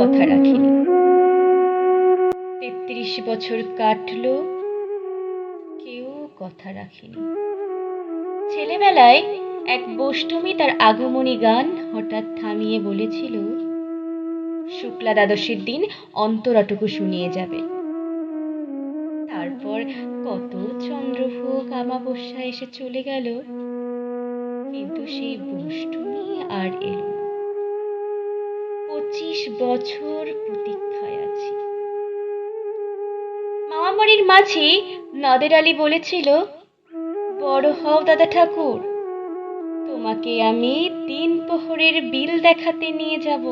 কথা রাখিনি। ৩৩ বছর কাটলো, কেউ কথা রাখেনি। ছেলেবেলায় এক বষ্টমী তার আগমনী গান হঠাৎ থামিয়ে বলেছিল, শুক্লা দ্বাদশীর দিন অন্তরাটুকু শুনিয়ে যাবে। তারপর কত চন্দ্রভোগ আমাবস্যা এসে চলে গেল, কিন্তু সেই বষ্টমী আর এলো না। 25 বছর প্রতীক্ষায় আছি। মামাবাড়ির মাঝি নাদের আলী বলেছিল, বড় হও দাদা ঠাকুর, তোমাকে আমি 3 প্রহরের বিল দেখাতে নিয়ে যাব,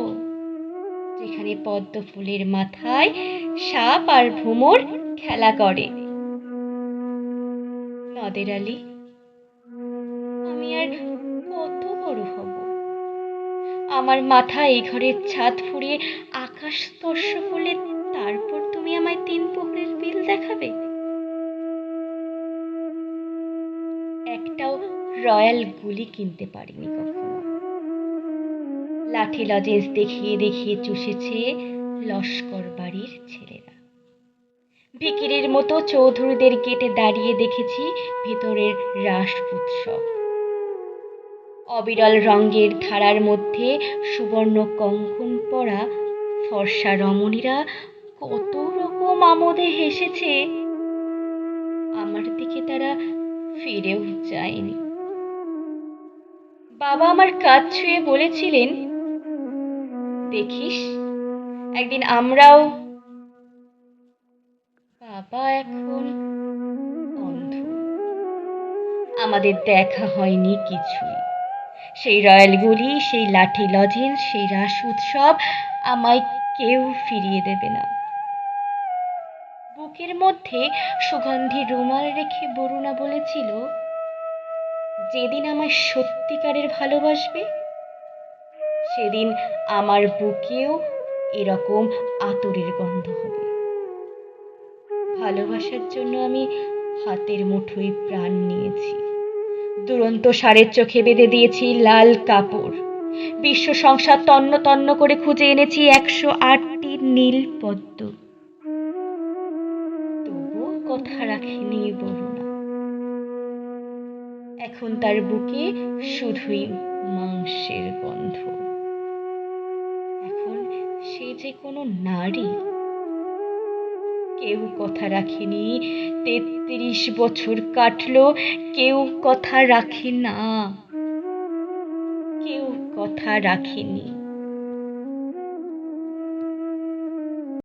যেখানে পদ্ম ফুলের মাথায় সাপ আর ভ্রমর খেলা করে। নদের আলী, আমি আর কত বড় হব? আমার মাথা এই ঘরের ছাদ ফুঁড়িয়ে আকাশ স্পর্শ করলে তারপর তুমি আমায় 3 প্রহরের বিল দেখাবে? একটাও রয়্যাল গুলি কিনতে পারিনি কখনো। লাঠি লজেন্স দেখিয়ে দেখিয়ে চুষেছে লস্কর বাড়ির ছেলেরা। ভিকিরির মতো চৌধুরীদের গেটে দাঁড়িয়ে দেখেছি ভেতরের রাস উৎসব। অবিরল রঙের ধারার মধ্যে সুবর্ণ কঙ্কণ পরা ফর্সা রমণীরা কত রকম আমোদে হেসেছে। আমার দিকে তারা ফিরেও যায়নি। বাবা আমার কাঁধ ছুঁয়ে বলেছিলেন, দেখিস একদিন আমরাও। বাবা এখন অন্ধ। আমাদের দেখা হয়নি কিছুই। সেই রয়্যাল গুলি, সেই লাঠি লজেন্স, সেই রাস উৎসব আমায় কেউ ফিরিয়ে দেবে না। বুকের মধ্যে সুগন্ধি রুমাল রেখে বরুণা বলেছিল, যেদিন আমায় সত্যিকারের ভালোবাসবে, সেদিন আমার বুকেও এরকম আতরের গন্ধ হবে। ভালোবাসার জন্য আমি হাতের মুঠোয় প্রাণ নিয়েছি। দুরন্ত ষাঁড়ের চোখে বেঁধে দিয়েছি লাল কাপড়। বিশ্ব সংসার তন্ন তন্ন করে খুঁজে এনেছি 108টি নীল পদ্ম। তবুও কথা রাখেনি বরুণা। এখন তার বুকে শুধুই মাংসের গন্ধ। এখন সে যে কোনো নারী। কেউ কথা রাখেনি। 33 বছর কাটলো, কেউ কথা রাখে না। কেউ কথা রাখেনি।